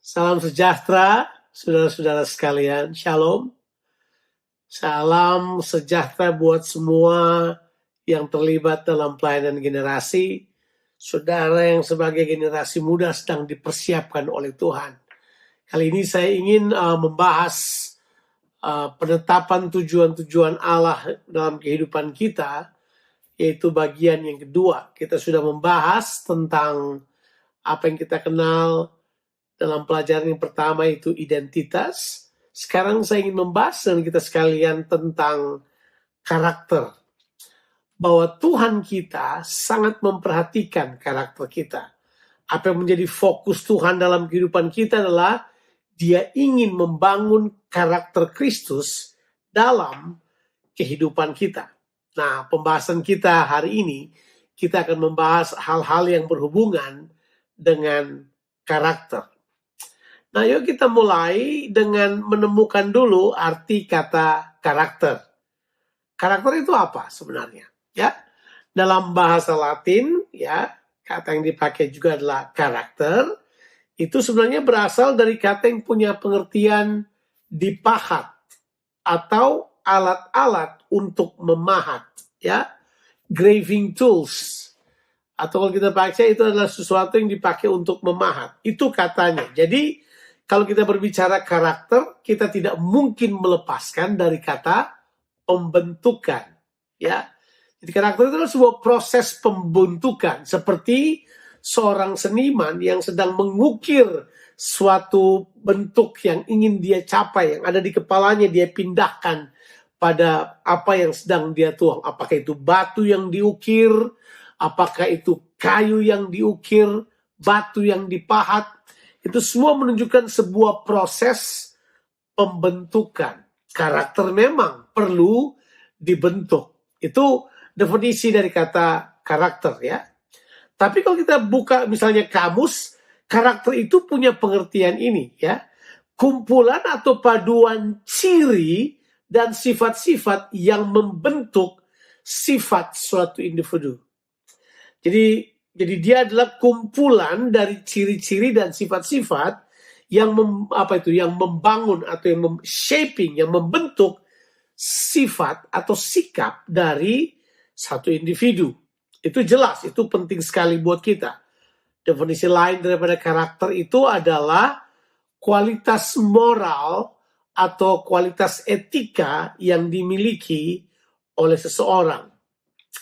Salam sejahtera, saudara-saudara sekalian. Shalom. Salam sejahtera buat semua yang terlibat dalam pelayanan generasi. Saudara yang sebagai generasi muda sedang dipersiapkan oleh Tuhan. Kali ini saya ingin membahas penetapan tujuan-tujuan Allah dalam kehidupan kita, yaitu bagian yang kedua. Kita sudah membahas tentang apa yang kita kenal dalam pelajaran yang pertama, itu identitas. Sekarang saya ingin membahas dengan kita sekalian tentang karakter. Bahwa Tuhan kita sangat memperhatikan karakter kita. Apa yang menjadi fokus Tuhan dalam kehidupan kita adalah Dia ingin membangun karakter Kristus dalam kehidupan kita. Nah, pembahasan kita hari ini, kita akan membahas hal-hal yang berhubungan dengan karakter. Nah, yuk kita mulai dengan menemukan dulu arti kata karakter. Karakter itu apa sebenarnya? Ya, dalam bahasa Latin, ya, kata yang dipakai juga adalah karakter. Itu sebenarnya berasal dari kata yang punya pengertian dipahat atau alat-alat untuk memahat, ya, graving tools. Atau kalau kita baca itu adalah sesuatu yang dipakai untuk memahat. Itu katanya. Jadi kalau kita berbicara karakter, kita tidak mungkin melepaskan dari kata pembentukan, ya. Jadi karakter itu adalah sebuah proses pembentukan, seperti seorang seniman yang sedang mengukir suatu bentuk yang ingin dia capai, yang ada di kepalanya, dia pindahkan pada apa yang sedang dia tuang. Apakah itu batu yang diukir, apakah itu kayu yang diukir, batu yang dipahat. Itu semua menunjukkan sebuah proses pembentukan. Karakter memang perlu dibentuk. Itu definisi dari kata karakter, ya. Tapi kalau kita buka misalnya kamus, karakter itu punya pengertian ini, ya. Kumpulan atau paduan ciri dan sifat-sifat yang membentuk sifat suatu individu. Jadi dia adalah kumpulan dari ciri-ciri dan sifat-sifat yang yang membangun atau yang shaping, yang membentuk sifat atau sikap dari satu individu. Itu jelas, itu penting sekali buat kita. Definisi lain daripada karakter itu adalah kualitas moral atau kualitas etika yang dimiliki oleh seseorang.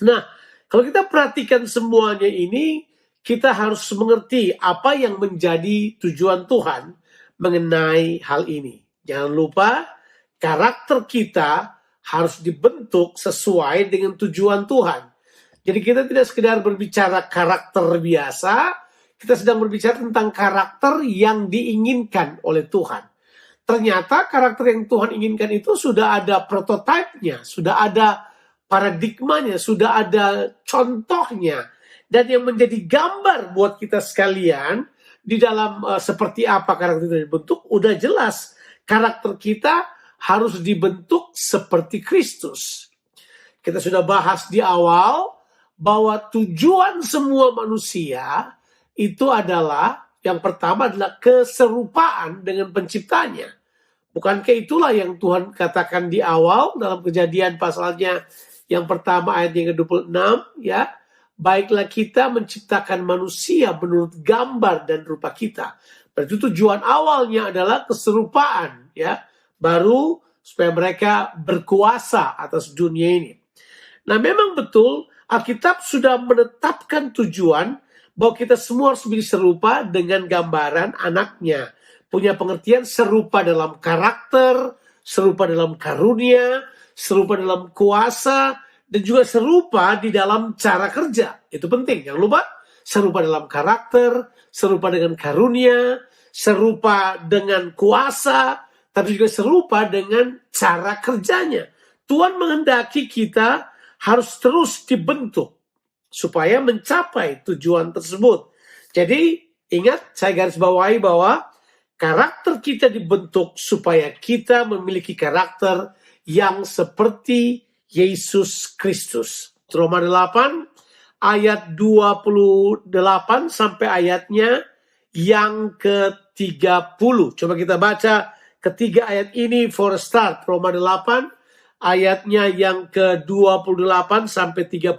Nah, kalau kita perhatikan semuanya ini, kita harus mengerti apa yang menjadi tujuan Tuhan mengenai hal ini. Jangan lupa, karakter kita harus dibentuk sesuai dengan tujuan Tuhan. Jadi kita tidak sekedar berbicara karakter biasa, kita sedang berbicara tentang karakter yang diinginkan oleh Tuhan. Ternyata karakter yang Tuhan inginkan itu sudah ada prototipenya, sudah ada paradigmanya, sudah ada contohnya. Dan yang menjadi gambar buat kita sekalian di dalam seperti apa karakter itu dibentuk, udah jelas. Karakter kita harus dibentuk seperti Kristus. Kita sudah bahas di awal bahwa tujuan semua manusia itu adalah, yang pertama adalah keserupaan dengan penciptanya. Bukankah itulah yang Tuhan katakan di awal dalam Kejadian pasalnya yang pertama ayat yang ke-26, ya. Baiklah kita menciptakan manusia menurut gambar dan rupa kita. Berarti tujuan awalnya adalah keserupaan, ya. Baru supaya mereka berkuasa atas dunia ini. Nah, memang betul Alkitab sudah menetapkan tujuan bahwa kita semua harus menjadi serupa dengan gambaran anaknya. Punya pengertian serupa dalam karakter, serupa dalam karunia, serupa dalam kuasa, dan juga serupa di dalam cara kerja. Itu penting, jangan lupa. Serupa dalam karakter, serupa dengan karunia, serupa dengan kuasa, tapi juga serupa dengan cara kerjanya. Tuhan menghendaki kita harus terus dibentuk supaya mencapai tujuan tersebut. Jadi ingat, saya garis bawahi bahwa karakter kita dibentuk supaya kita memiliki karakter yang seperti Yesus Kristus. Roma 8 ayat 28 sampai ayatnya yang ke-30. 30. Coba kita baca ketiga ayat ini for a start. Roma 8 ayatnya yang ke-28 sampai 30.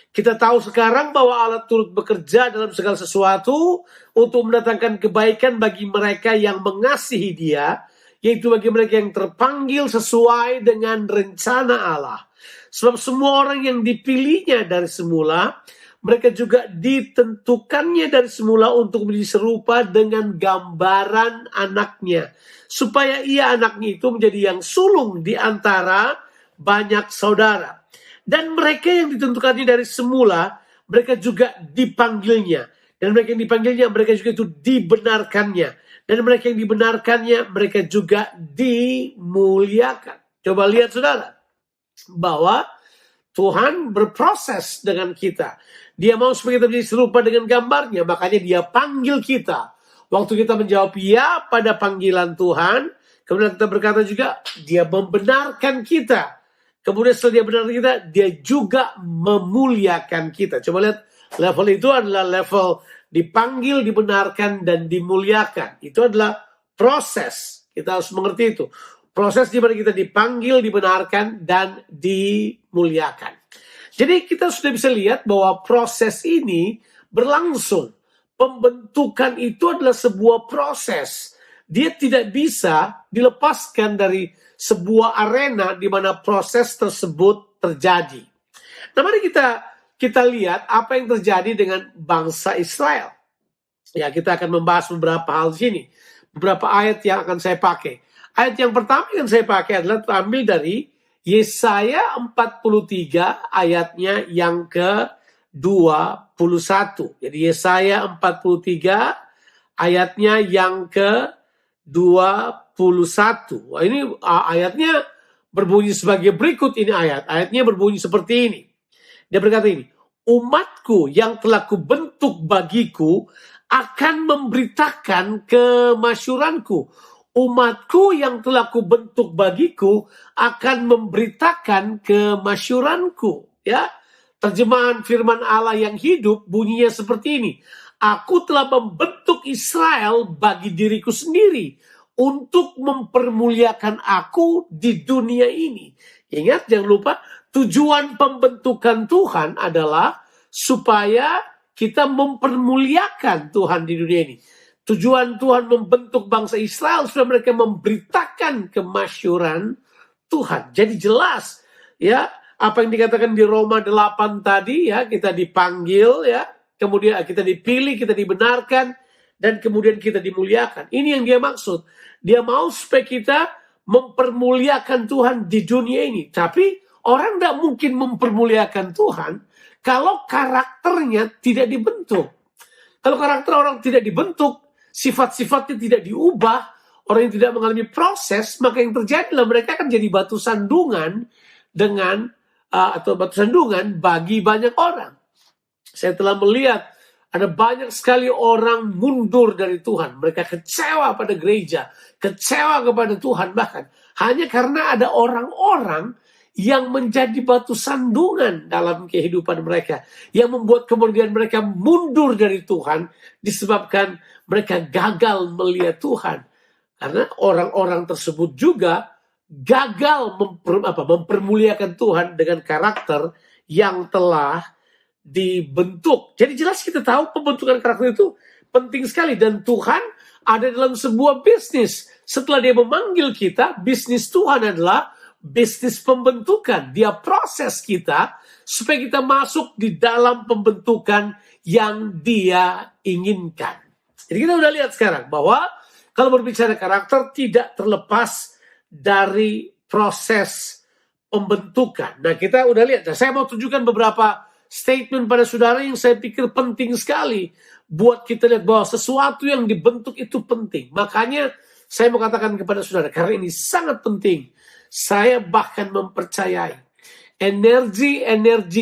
Kita tahu sekarang bahwa Allah turut bekerja dalam segala sesuatu untuk mendatangkan kebaikan bagi mereka yang mengasihi Dia, yaitu bagi mereka yang terpanggil sesuai dengan rencana Allah. Sebab semua orang yang dipilihnya dari semula, mereka juga ditentukannya dari semula untuk menjadi serupa dengan gambaran anaknya, supaya ia anaknya itu menjadi yang sulung di antara banyak saudara. Dan mereka yang ditentukannya dari semula, mereka juga dipanggilnya. Dan mereka yang dipanggilnya, mereka juga itu dibenarkannya. Dan mereka yang dibenarkannya, mereka juga dimuliakan. Coba lihat saudara, bahwa Tuhan berproses dengan kita. Dia mau supaya kita menjadi serupa dengan gambarnya, makanya Dia panggil kita. Waktu kita menjawab ya pada panggilan Tuhan, kemudian kita berkata juga, Dia membenarkan kita. Kemudian setelah Dia benarkan kita, Dia juga memuliakan kita. Coba lihat, level itu adalah level dipanggil, dibenarkan, dan dimuliakan. Itu adalah proses. Kita harus mengerti itu. Proses di mana kita dipanggil, dibenarkan, dan dimuliakan. Jadi kita sudah bisa lihat bahwa proses ini berlangsung. Pembentukan itu adalah sebuah proses. Dia tidak bisa dilepaskan dari sebuah arena di mana proses tersebut terjadi. Nah, mari kita lihat apa yang terjadi dengan bangsa Israel. Ya, kita akan membahas beberapa hal di sini. Beberapa ayat yang akan saya pakai. Ayat yang pertama yang saya pakai adalah terambil dari Yesaya 43 ayatnya yang ke-21. Jadi Yesaya 43 ayatnya yang ke-21. Wah, ini ayatnya berbunyi sebagai berikut ini ayat. Ayatnya berbunyi seperti ini. Dia berkata ini, umatku yang telah kubentuk bagiku akan memberitakan kemasyuranku. Umatku yang telah kubentuk bagiku akan memberitakan kemasyuranku. Ya, terjemahan firman Allah yang hidup bunyinya seperti ini. Aku telah membentuk Israel bagi diriku sendiri untuk mempermuliakan aku di dunia ini. Ingat, jangan lupa, tujuan pembentukan Tuhan adalah supaya kita mempermuliakan Tuhan di dunia ini. Tujuan Tuhan membentuk bangsa Israel supaya mereka memberitakan kemasyuran Tuhan. Jadi jelas ya apa yang dikatakan di Roma 8 tadi ya, kita dipanggil ya, kemudian kita dipilih, kita dibenarkan, dan kemudian kita dimuliakan. Ini yang Dia maksud. Dia mau supaya kita mempermuliakan Tuhan di dunia ini. Tapi orang tidak mungkin mempermuliakan Tuhan kalau karakternya tidak dibentuk. Kalau karakter orang tidak dibentuk, sifat-sifatnya tidak diubah, orang yang tidak mengalami proses, maka yang terjadi adalah mereka akan jadi batu sandungan dengan atau batu sandungan bagi banyak orang. Saya telah melihat ada banyak sekali orang mundur dari Tuhan. Mereka kecewa pada gereja, kecewa kepada Tuhan bahkan hanya karena ada orang-orang yang menjadi batu sandungan dalam kehidupan mereka, yang membuat kemudian mereka mundur dari Tuhan disebabkan mereka gagal melihat Tuhan. Karena orang-orang tersebut juga gagal mempermuliakan Tuhan dengan karakter yang telah dibentuk. Jadi jelas kita tahu pembentukan karakter itu penting sekali, dan Tuhan ada dalam sebuah bisnis. Setelah Dia memanggil kita, bisnis Tuhan adalah bisnis pembentukan. Dia proses kita supaya kita masuk di dalam pembentukan yang Dia inginkan. Jadi kita udah lihat sekarang bahwa kalau berbicara karakter tidak terlepas dari proses pembentukan. Nah, kita udah lihat. Nah, saya mau tunjukkan beberapa statement pada saudara yang saya pikir penting sekali buat kita lihat bahwa sesuatu yang dibentuk itu penting. Makanya saya mau katakan kepada saudara, karena ini sangat penting. Saya bahkan mempercayai energi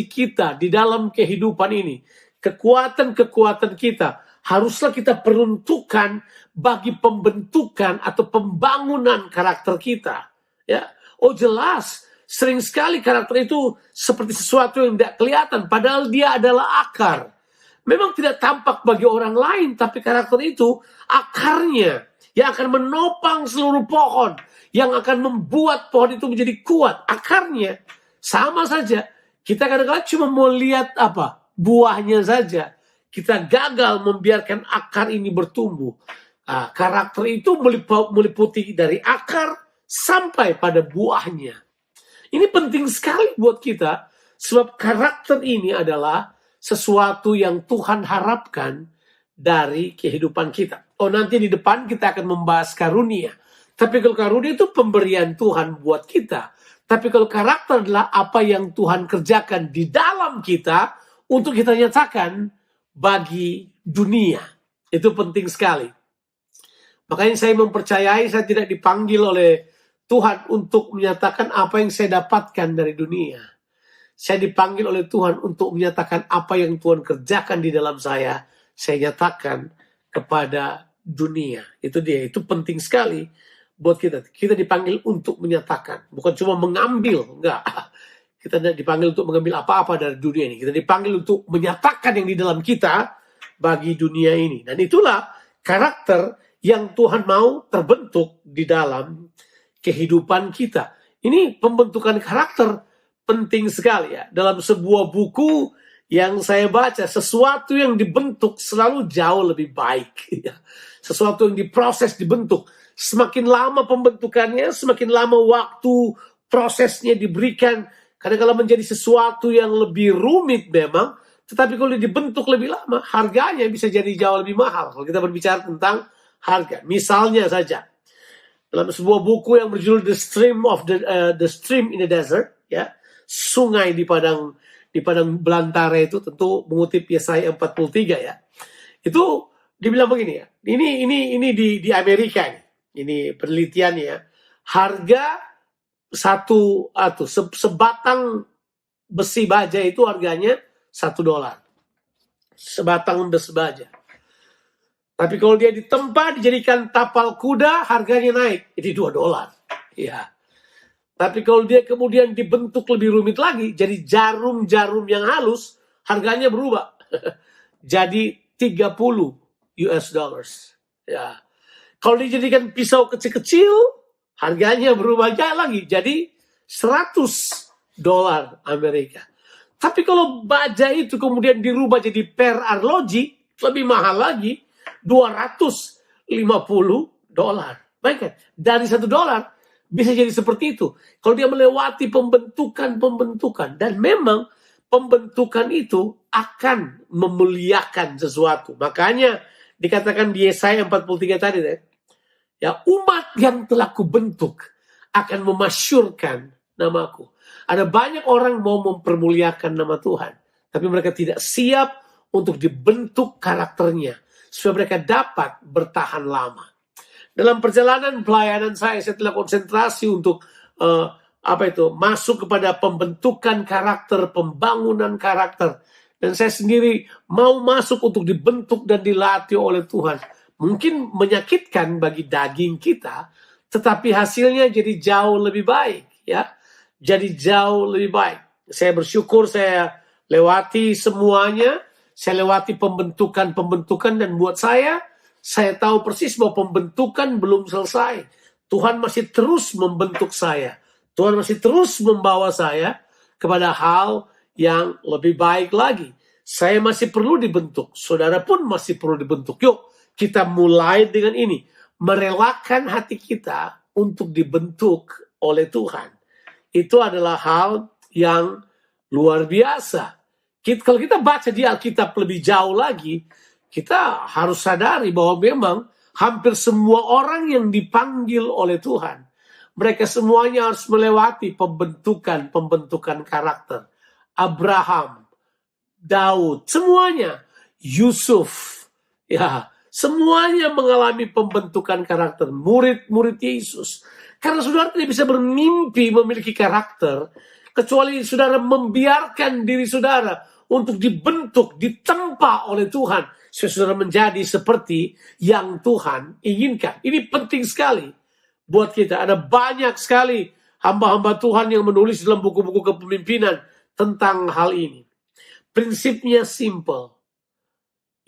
kita di dalam kehidupan ini, kekuatan-kekuatan kita, haruslah kita peruntukkan bagi pembentukan atau pembangunan karakter kita. Ya, oh jelas, sering sekali karakter itu seperti sesuatu yang tidak kelihatan, padahal dia adalah akar. memang tidak tampak bagi orang lain, tapi karakter itu akarnya yang akan menopang seluruh pohon, yang akan membuat pohon itu menjadi kuat. Akarnya sama saja. Kita kadang-kadang cuma mau lihat apa? Buahnya saja. Kita gagal membiarkan akar ini bertumbuh. Karakter itu meliputi dari akar sampai pada buahnya. Ini penting sekali buat kita, sebab karakter ini adalah sesuatu yang Tuhan harapkan dari kehidupan kita. Nanti di depan kita akan membahas karunia. Tapi kalau karunia itu pemberian Tuhan buat kita. Tapi kalau karakter adalah apa yang Tuhan kerjakan di dalam kita untuk kita nyatakan bagi dunia. Itu penting sekali. Makanya saya mempercayai saya tidak dipanggil oleh Tuhan untuk menyatakan apa yang saya dapatkan dari dunia. Saya dipanggil oleh Tuhan untuk menyatakan apa yang Tuhan kerjakan di dalam saya nyatakan kepada dunia. Itu dia, itu penting sekali buat kita. Kita dipanggil untuk menyatakan, bukan cuma mengambil, enggak. Kita tidak dipanggil untuk mengambil apa-apa dari dunia ini. Kita dipanggil untuk menyatakan yang di dalam kita bagi dunia ini. Dan itulah karakter yang Tuhan mau terbentuk di dalam kehidupan kita. Ini pembentukan karakter penting sekali ya. Dalam sebuah buku yang saya baca, sesuatu yang dibentuk selalu jauh lebih baik. Ya. Sesuatu yang diproses, dibentuk. Semakin lama pembentukannya, semakin lama waktu prosesnya diberikan. Kadang-kadang menjadi sesuatu yang lebih rumit memang. Tetapi kalau dibentuk lebih lama, harganya bisa jadi jauh lebih mahal. Kalau kita berbicara tentang harga. Misalnya saja, dalam sebuah buku yang berjudul The Stream in the Desert, ya, sungai di padang belantara, itu tentu mengutip Yesaya 43 ya. Itu dibilang begini ya. Ini di Amerika nih. Ini penelitiannya ya. Harga sebatang besi baja itu harganya $1. Sebatang besi baja. Tapi kalau dia ditempa, dijadikan tapal kuda, harganya naik. Ini $2. Ya. Tapi kalau dia kemudian dibentuk lebih rumit lagi, jadi jarum-jarum yang halus, harganya berubah. Jadi $30. Ya. Kalau dijadikan pisau kecil-kecil, harganya berubah lagi. Jadi $100 Amerika. Tapi kalau baja itu kemudian dirubah jadi per arloji, lebih mahal lagi, $250. Baik, dari $1 bisa jadi seperti itu. Kalau dia melewati pembentukan. Dan memang pembentukan itu akan memuliakan sesuatu. Makanya dikatakan di Yesaya 43 tadi, ya, umat yang telah kubentuk akan memasyurkan namaku. Ada banyak orang mau mempermuliakan nama Tuhan, tapi mereka tidak siap untuk dibentuk karakternya supaya mereka dapat bertahan lama. Dalam perjalanan pelayanan saya telah konsentrasi untuk masuk kepada pembentukan karakter, pembangunan karakter. Dan saya sendiri mau masuk untuk dibentuk dan dilatih oleh Tuhan. Mungkin menyakitkan bagi daging kita, tetapi hasilnya jadi jauh lebih baik, ya. Jadi jauh lebih baik. Saya bersyukur saya lewati semuanya, saya lewati pembentukan, dan buat saya tahu persis bahwa pembentukan belum selesai. Tuhan masih terus membentuk saya. Tuhan masih terus membawa saya kepada hal yang lebih baik lagi. Saya masih perlu dibentuk. Saudara pun masih perlu dibentuk. Yuk, kita mulai dengan ini. Merelakan hati kita untuk dibentuk oleh Tuhan. Itu adalah hal yang luar biasa. Kalau kita baca di Alkitab lebih jauh lagi, kita harus sadari bahwa memang hampir semua orang yang dipanggil oleh Tuhan, mereka semuanya harus melewati pembentukan karakter. Abraham, Daud, semuanya, Yusuf, ya, semuanya mengalami pembentukan karakter. Murid-murid Yesus. Karena saudara tidak bisa bermimpi memiliki karakter kecuali saudara membiarkan diri saudara untuk dibentuk, ditempa oleh Tuhan, supaya saudara menjadi seperti yang Tuhan inginkan. Ini penting sekali buat kita. Ada banyak sekali hamba-hamba Tuhan yang menulis dalam buku-buku kepemimpinan tentang hal ini. Prinsipnya simple.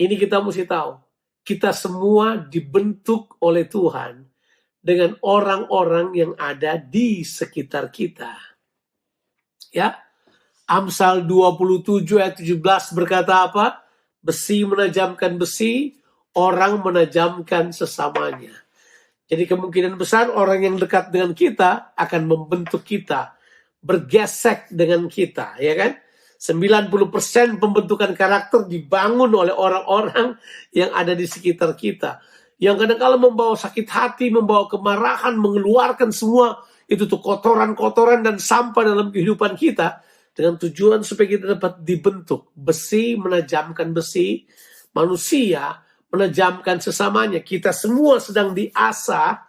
Ini kita mesti tahu. Kita semua dibentuk oleh Tuhan dengan orang-orang yang ada di sekitar kita. Ya, Amsal 27 ayat 17 berkata apa? Besi menajamkan besi, orang menajamkan sesamanya. Jadi kemungkinan besar orang yang dekat dengan kita akan membentuk kita, bergesek dengan kita, ya kan? 90% pembentukan karakter dibangun oleh orang-orang yang ada di sekitar kita. Yang kadang-kala membawa sakit hati, membawa kemarahan, mengeluarkan semua itu tuh kotoran-kotoran dan sampah dalam kehidupan kita dengan tujuan supaya kita dapat dibentuk. Besi menajamkan besi, manusia menajamkan sesamanya. Kita semua sedang diasah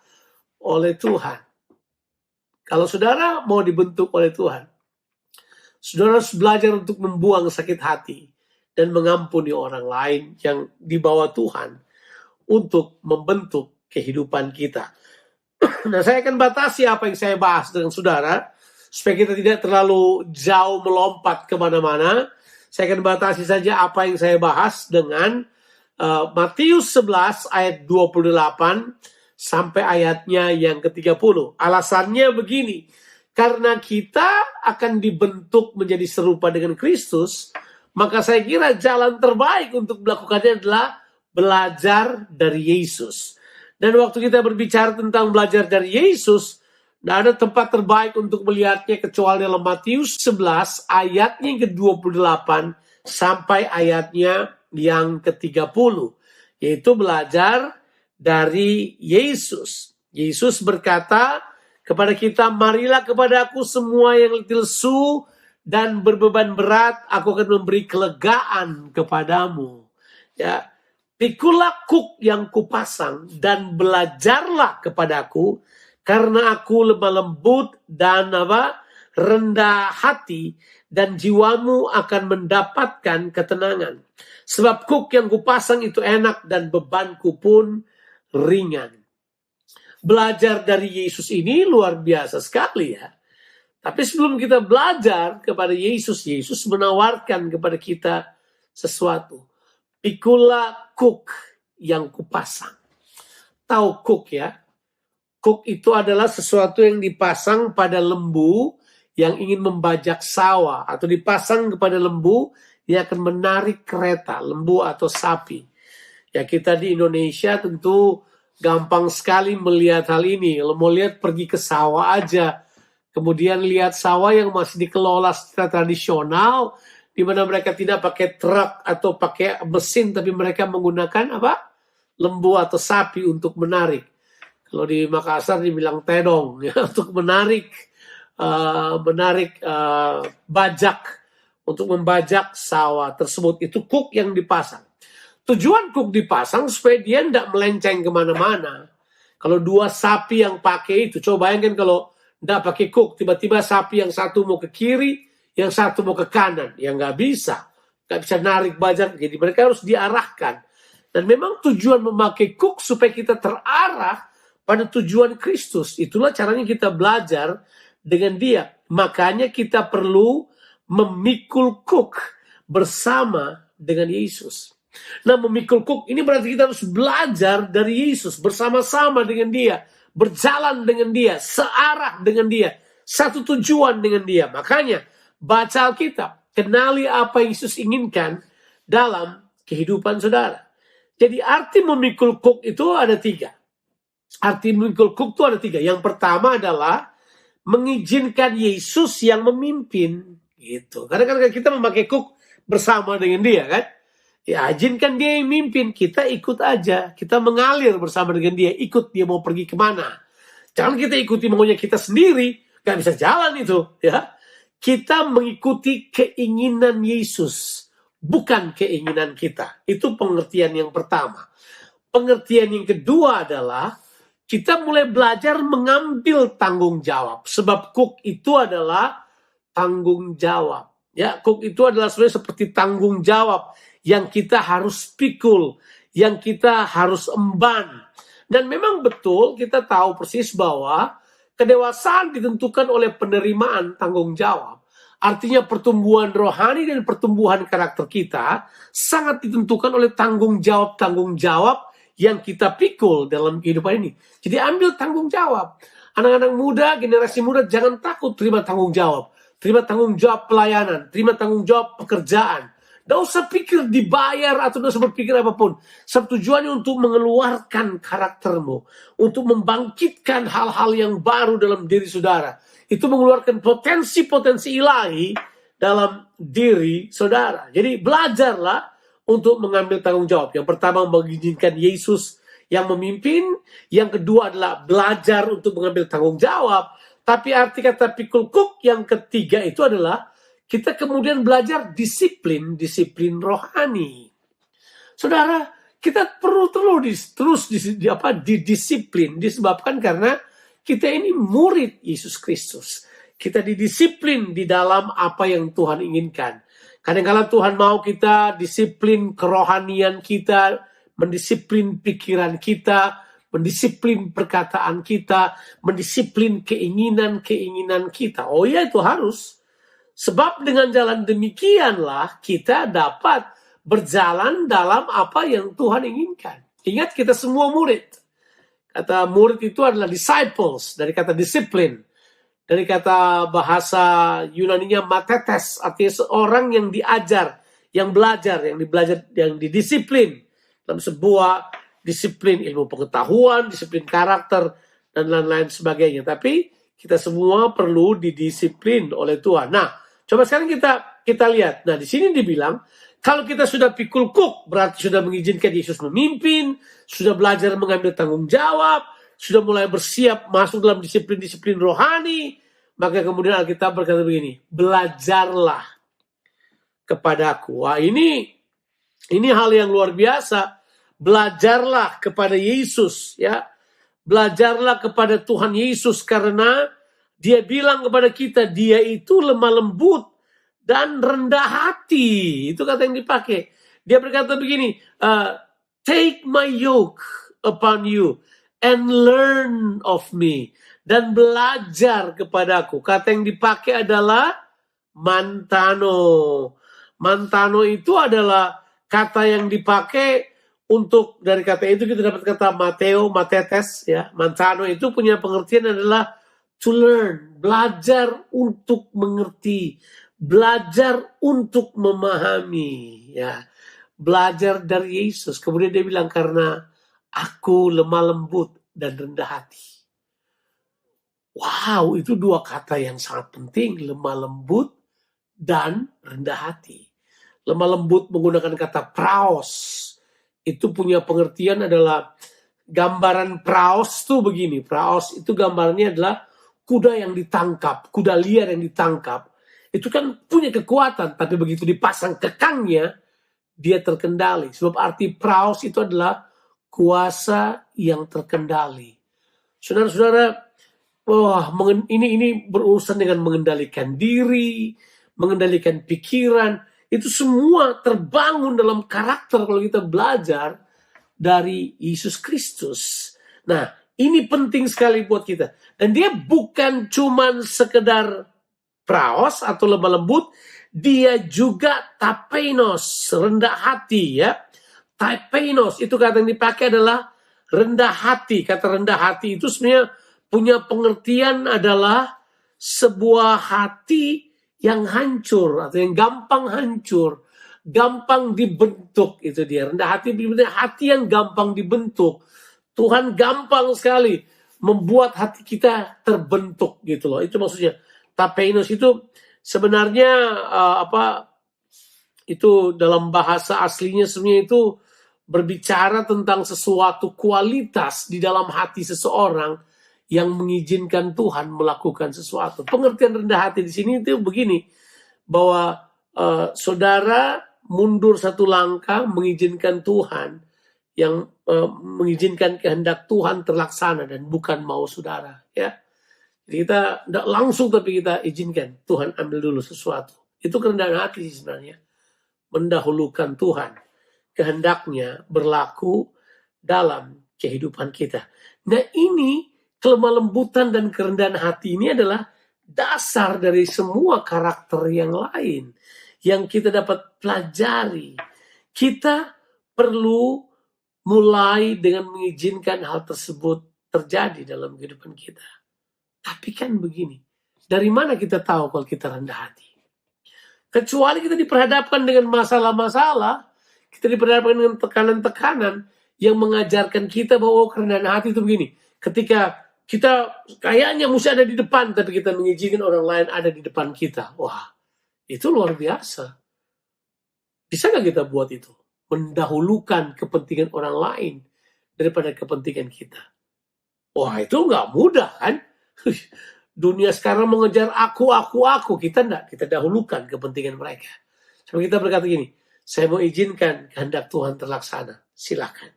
oleh Tuhan. Kalau saudara mau dibentuk oleh Tuhan, saudara harus belajar untuk membuang sakit hati dan mengampuni orang lain yang dibawa Tuhan untuk membentuk kehidupan kita. Nah, saya akan batasi apa yang saya bahas dengan saudara, supaya kita tidak terlalu jauh melompat kemana-mana. Saya akan batasi saja apa yang saya bahas dengan Matius 11 ayat 28 sampai ayatnya yang ke-30. Alasannya begini, karena kita akan dibentuk menjadi serupa dengan Kristus, maka saya kira jalan terbaik untuk melakukannya adalah belajar dari Yesus. Dan waktu kita berbicara tentang belajar dari Yesus, tidak ada tempat terbaik untuk melihatnya kecuali dalam Matius 11 ayatnya yang ke-28 sampai ayatnya yang ke-30. Yaitu belajar dari Yesus. Yesus berkata kepada kita, marilah kepada aku semua yang letih lesu dan berbeban berat, aku akan memberi kelegaan kepadamu. Ya, pikulah kuk yang kupasang dan belajarlah kepadaku, karena aku lemah lembut dan rendah hati, dan jiwamu akan mendapatkan ketenangan. Sebab kuk yang kupasang itu enak dan bebanku pun ringan. Belajar dari Yesus ini luar biasa sekali ya. Tapi sebelum kita belajar kepada Yesus, Yesus menawarkan kepada kita sesuatu. Pikulah kuk yang kupasang. Tahu kuk ya? Kuk itu adalah sesuatu yang dipasang pada lembu yang ingin membajak sawah, atau dipasang kepada lembu yang akan menarik kereta, lembu atau sapi. Ya, kita di Indonesia tentu gampang sekali melihat hal ini. Kalau mau lihat, pergi ke sawah aja. Kemudian lihat sawah yang masih dikelola secara tradisional, di mana mereka tidak pakai truk atau pakai mesin, tapi mereka menggunakan lembu atau sapi untuk menarik. Kalau di Makassar dibilang tedong, ya, untuk menarik bajak, untuk membajak sawah tersebut. Itu kuk yang dipasang. Tujuan kuk dipasang supaya dia tidak melenceng kemana-mana. Kalau dua sapi yang pakai itu, coba bayangkan kalau tidak pakai kuk, tiba-tiba sapi yang satu mau ke kiri, yang satu mau ke kanan, ya nggak bisa narik bajak. Jadi mereka harus diarahkan. Dan memang tujuan memakai kuk supaya kita terarah pada tujuan Kristus. Itulah caranya kita belajar dengan dia. Makanya kita perlu memikul kuk bersama dengan Yesus. Nah, memikul kuk ini berarti kita harus belajar dari Yesus bersama-sama dengan dia, berjalan dengan dia, searah dengan dia, satu tujuan dengan dia. Makanya baca Alkitab, kenali apa yang Yesus inginkan dalam kehidupan saudara. Jadi arti memikul kuk itu ada 3. Arti memikul kuk itu ada 3. Yang pertama adalah mengizinkan Yesus yang memimpin, gitu. Karena kan kita memakai kuk bersama dengan dia, kan? Ya, izinkan dia yang mimpin, kita ikut aja, kita mengalir bersama dengan dia, ikut dia mau pergi kemana. Jangan kita ikuti maunya kita sendiri, gak bisa jalan itu, ya. Kita mengikuti keinginan Yesus, bukan keinginan kita. Itu pengertian yang pertama. Pengertian yang kedua adalah kita mulai belajar mengambil tanggung jawab. Sebab kuk itu adalah tanggung jawab. Ya, kuk itu adalah sebenarnya seperti tanggung jawab yang kita harus pikul, yang kita harus emban. Dan memang betul kita tahu persis bahwa kedewasaan ditentukan oleh penerimaan tanggung jawab. Artinya pertumbuhan rohani dan pertumbuhan karakter kita sangat ditentukan oleh tanggung jawab yang kita pikul dalam kehidupan ini. Jadi ambil tanggung jawab. Anak-anak muda, generasi muda, jangan takut terima tanggung jawab. Terima tanggung jawab pelayanan, terima tanggung jawab pekerjaan. Tidak usah pikir dibayar atau tidak usah berpikir apapun. Tujuannya untuk mengeluarkan karaktermu. Untuk membangkitkan hal-hal yang baru dalam diri saudara. Itu mengeluarkan potensi-potensi ilahi dalam diri saudara. Jadi belajarlah untuk mengambil tanggung jawab. Yang pertama mengizinkan Yesus yang memimpin. Yang kedua adalah belajar untuk mengambil tanggung jawab. Tapi arti kata pikul kuk yang ketiga itu adalah kita kemudian belajar disiplin rohani. Saudara, kita perlu terus didisiplin disebabkan karena kita ini murid Yesus Kristus. Kita didisiplin di dalam apa yang Tuhan inginkan. Kadang-kadang Tuhan mau kita disiplin kerohanian kita, mendisiplin pikiran kita, mendisiplin perkataan kita, mendisiplin keinginan kita. Oh ya, itu harus. Sebab dengan jalan demikianlah kita dapat berjalan dalam apa yang Tuhan inginkan. Ingat, kita semua murid. Kata murid itu adalah disciples, dari kata disiplin. Dari kata bahasa Yunaninya matetes, artinya seorang yang diajar, yang belajar, yang didisiplin. Dalam sebuah disiplin ilmu pengetahuan, disiplin karakter, dan lain-lain sebagainya. Tapi kita semua perlu didisiplin oleh Tuhan. Nah, coba sekarang kita lihat. Nah, di sini dibilang, kalau kita sudah pikul kuk, berarti sudah mengizinkan Yesus memimpin, sudah belajar mengambil tanggung jawab, sudah mulai bersiap masuk dalam disiplin-disiplin rohani, maka kemudian Alkitab berkata begini, belajarlah kepadaku. Wah, ini hal yang luar biasa. Belajarlah kepada Yesus, ya. Belajarlah kepada Tuhan Yesus karena Dia bilang kepada kita, Dia itu lemah lembut dan rendah hati. Itu kata yang dipakai. Dia berkata begini, take my yoke upon you and learn of me. Dan belajar kepadaku. Kata yang dipakai adalah mantano. Mantano itu adalah kata yang dipakai untuk, dari kata itu kita dapat kata matetes, ya. Mantano itu punya pengertian adalah to learn, belajar untuk mengerti, belajar untuk memahami, ya. Belajar dari Yesus. Kemudian dia bilang, karena aku lemah lembut dan rendah hati. Wow, itu dua kata yang sangat penting, lemah lembut dan rendah hati. Lemah lembut menggunakan kata praos. Itu punya pengertian adalah gambaran praos tuh begini. Praos itu gambarnya adalah kuda yang ditangkap, kuda liar yang ditangkap. Itu kan punya kekuatan, tapi begitu dipasang kekangnya, dia terkendali. Sebab arti praos itu adalah kuasa yang terkendali. Saudara-saudara, ini berurusan dengan mengendalikan diri, mengendalikan pikiran. Itu semua terbangun dalam karakter kalau kita belajar dari Yesus Kristus. Nah, ini penting sekali buat kita. Dan dia bukan cuman sekedar praos atau lemah lembut, dia juga tapeinos, rendah hati, ya. Tapeinos itu kata yang dipakai adalah rendah hati. Kata rendah hati itu sebenarnya punya pengertian adalah sebuah hati yang hancur atau yang gampang hancur, gampang dibentuk. Itu dia, rendah hati, hati yang gampang dibentuk. Tuhan gampang sekali membuat hati kita terbentuk gitu loh. Itu maksudnya. Tapeinos itu sebenarnya itu dalam bahasa aslinya sebenarnya itu berbicara tentang sesuatu kualitas di dalam hati seseorang yang mengizinkan Tuhan melakukan sesuatu. Pengertian rendah hati di sini itu begini, bahwa saudara mundur satu langkah mengizinkan Tuhan, yang mengizinkan kehendak Tuhan terlaksana dan bukan mau saudara, ya. Jadi kita tidak langsung, tapi kita izinkan Tuhan ambil dulu sesuatu. Itu kerendahan hati sebenarnya, mendahulukan Tuhan, kehendaknya berlaku dalam kehidupan kita. Nah, ini kelemah lembutan dan kerendahan hati ini adalah dasar dari semua karakter yang lain yang kita dapat pelajari. Kita perlu mulai dengan mengizinkan hal tersebut terjadi dalam kehidupan kita. Tapi kan begini, dari mana kita tahu kalau kita rendah hati? Kecuali kita diperhadapkan dengan masalah-masalah, kita diperhadapkan dengan tekanan-tekanan yang mengajarkan kita bahwa kerendahan hati itu begini. Ketika kita kayaknya mesti ada di depan, tapi kita mengizinkan orang lain ada di depan kita. Wah, itu luar biasa. Bisa nggak kita buat itu? Mendahulukan kepentingan orang lain daripada kepentingan kita. Wah, itu nggak mudah kan? Dunia sekarang mengejar aku. Kita enggak, kita dahulukan kepentingan mereka. Sampai kita berkata gini, saya mau izinkan kehendak Tuhan terlaksana. Silakan.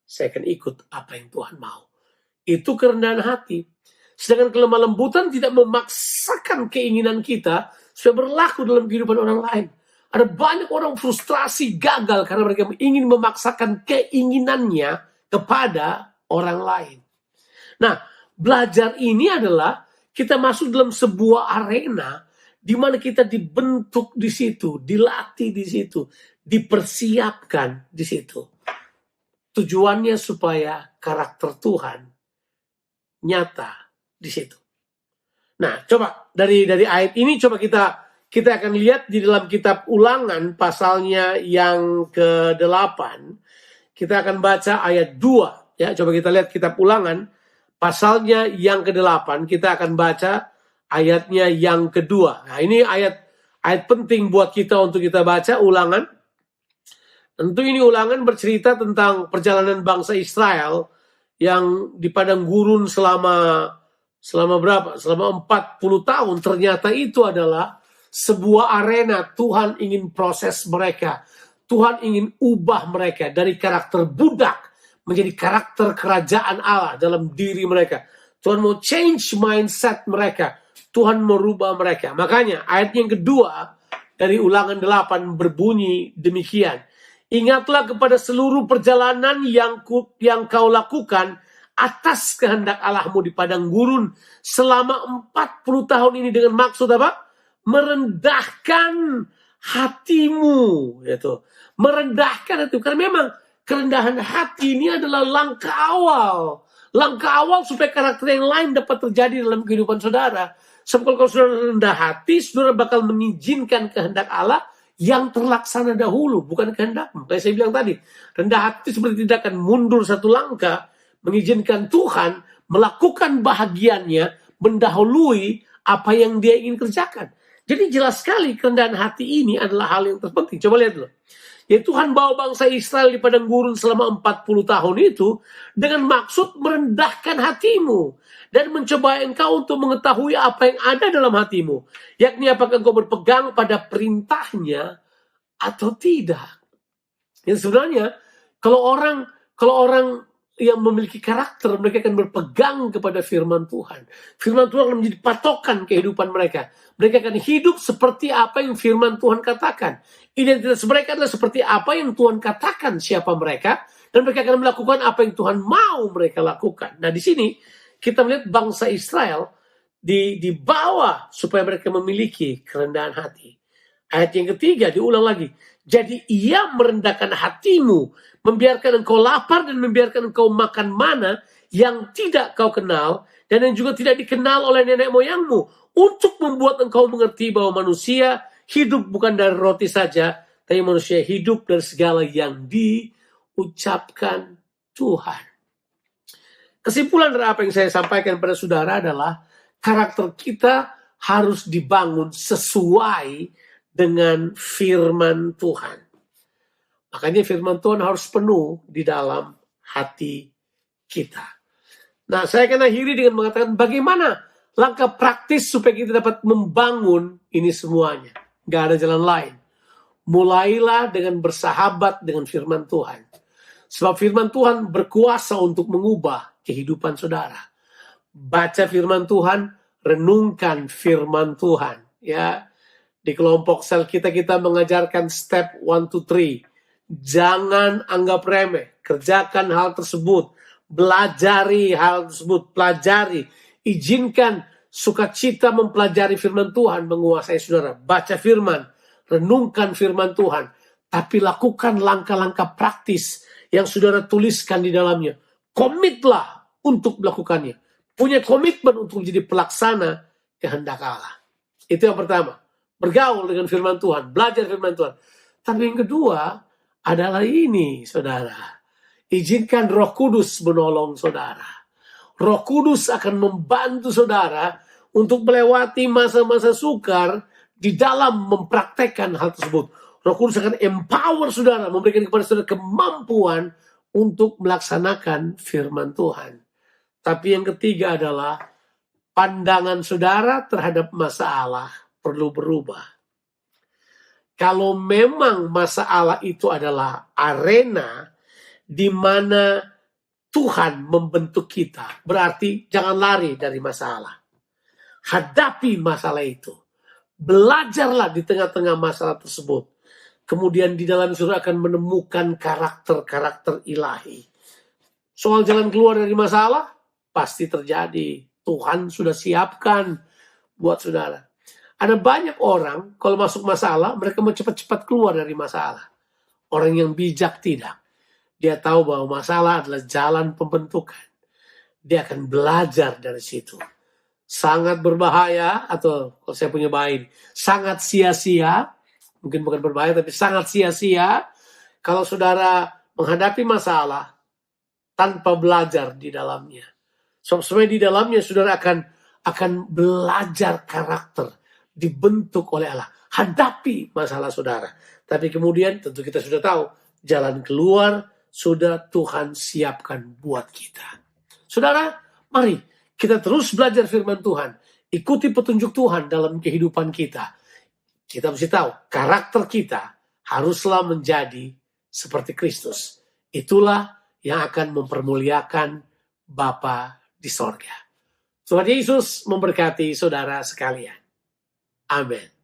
Saya akan ikut apa yang Tuhan mau. Itu kerendahan hati. Sedangkan kelemah lembutan tidak memaksakan keinginan kita supaya berlaku dalam kehidupan orang lain. Ada banyak orang frustrasi, gagal karena mereka ingin memaksakan keinginannya kepada orang lain. Nah, belajar ini adalah kita masuk dalam sebuah arena di mana kita dibentuk di situ, dilatih di situ, dipersiapkan di situ. Tujuannya supaya karakter Tuhan nyata di situ. Nah, coba dari ayat ini coba kita akan lihat di dalam kitab Ulangan pasalnya yang ke-8. Kita akan baca ayat 2 ya. Coba kita lihat kitab Ulangan pasalnya yang ke-8, kita akan baca ayatnya yang kedua. Nah, ini ayat penting buat kita untuk kita baca Ulangan. Tentu ini Ulangan bercerita tentang perjalanan bangsa Israel yang di padang gurun selama berapa? Selama 40 tahun. Ternyata itu adalah sebuah arena Tuhan ingin proses mereka. Tuhan ingin ubah mereka dari karakter budak menjadi karakter kerajaan Allah dalam diri mereka. Tuhan mau change mindset mereka. Tuhan merubah mereka. Makanya ayat yang kedua dari Ulangan 8 berbunyi demikian. Ingatlah kepada seluruh perjalanan yang kau lakukan atas kehendak Allahmu di padang gurun selama 40 tahun ini dengan maksud apa? Merendahkan hatimu. Gitu. Merendahkan hatimu. Karena memang kerendahan hati ini adalah langkah awal. Langkah awal supaya karakter yang lain dapat terjadi dalam kehidupan saudara. Sebab kalau saudara rendah hati, saudara bakal mengizinkan kehendak Allah yang terlaksana dahulu, bukan kehendakmu. Kayak saya bilang tadi, rendah hati seperti tidak akan mundur satu langkah, mengizinkan Tuhan melakukan bahagiannya, mendahului apa yang dia ingin kerjakan. Jadi jelas sekali kerendahan hati ini adalah hal yang terpenting. Coba lihat dulu. Ya, Tuhan bawa bangsa Israel di padang gurun selama 40 tahun itu dengan maksud merendahkan hatimu dan mencoba engkau untuk mengetahui apa yang ada dalam hatimu, yakni apakah engkau berpegang pada perintahnya atau tidak. Yang sebenarnya kalau orang yang memiliki karakter, mereka akan berpegang kepada firman Tuhan. Firman Tuhan akan menjadi patokan kehidupan mereka. Mereka akan hidup seperti apa yang firman Tuhan katakan. Identitas mereka adalah seperti apa yang Tuhan katakan siapa mereka. Dan mereka akan melakukan apa yang Tuhan mau mereka lakukan. Nah, di sini kita melihat bangsa Israel dibawa supaya mereka memiliki kerendahan hati. Ayat yang ketiga diulang lagi. Jadi ia merendahkan hatimu, membiarkan engkau lapar dan membiarkan engkau makan mana yang tidak kau kenal dan yang juga tidak dikenal oleh nenek moyangmu, untuk membuat engkau mengerti bahwa manusia hidup bukan dari roti saja, tapi manusia hidup dari segala yang diucapkan Tuhan. Kesimpulan dari apa yang saya sampaikan pada saudara adalah karakter kita harus dibangun sesuai dengan firman Tuhan. Makanya firman Tuhan harus penuh di dalam hati kita. Nah, saya akan akhiri dengan mengatakan bagaimana langkah praktis supaya kita dapat membangun ini semuanya. Gak ada jalan lain. Mulailah dengan bersahabat dengan firman Tuhan. Sebab firman Tuhan berkuasa untuk mengubah kehidupan saudara. Baca firman Tuhan, renungkan firman Tuhan. Ya, di kelompok sel kita mengajarkan step 1, 2, 3. Jangan anggap remeh. Kerjakan hal tersebut. Belajari hal tersebut. Pelajari. Izinkan Sukacita mempelajari firman Tuhan menguasai saudara. Baca firman, renungkan firman Tuhan. Tapi lakukan langkah-langkah praktis yang saudara tuliskan di dalamnya. Komitlah untuk melakukannya. Punya komitmen untuk menjadi pelaksana kehendak Allah. Itu yang pertama. Bergaul dengan firman Tuhan. Belajar firman Tuhan. Tapi yang kedua adalah ini, saudara. Izinkan Roh Kudus menolong saudara. Roh Kudus akan membantu saudara untuk melewati masa-masa sukar di dalam mempraktekkan hal tersebut. Roh Kudus akan empower saudara, memberikan kepada saudara kemampuan untuk melaksanakan firman Tuhan. Tapi yang ketiga adalah pandangan saudara terhadap masalah perlu berubah. Kalau memang masalah itu adalah arena di mana Tuhan membentuk kita, berarti jangan lari dari masalah. Hadapi masalah itu. Belajarlah di tengah-tengah masalah tersebut. Kemudian di dalam saudara akan menemukan karakter-karakter ilahi. Soal jalan keluar dari masalah, pasti terjadi. Tuhan sudah siapkan buat saudara. Ada banyak orang, kalau masuk masalah, mereka mau cepat-cepat keluar dari masalah. Orang yang bijak tidak. Dia tahu bahwa masalah adalah jalan pembentukan. Dia akan belajar dari situ. Sangat berbahaya, atau kalau saya punya bayi, sangat sia-sia. Mungkin bukan berbahaya, tapi sangat sia-sia. Kalau saudara menghadapi masalah tanpa belajar di dalamnya. Sebenarnya di dalamnya saudara akan belajar karakter. Dibentuk oleh Allah. Hadapi masalah saudara. Tapi kemudian tentu kita sudah tahu. Jalan keluar sudah Tuhan siapkan buat kita. Saudara, mari kita terus belajar firman Tuhan. Ikuti petunjuk Tuhan dalam kehidupan kita. Kita mesti tahu, karakter kita haruslah menjadi seperti Kristus. Itulah yang akan mempermuliakan Bapa di sorga. Tuhan Yesus memberkati saudara sekalian. Amin.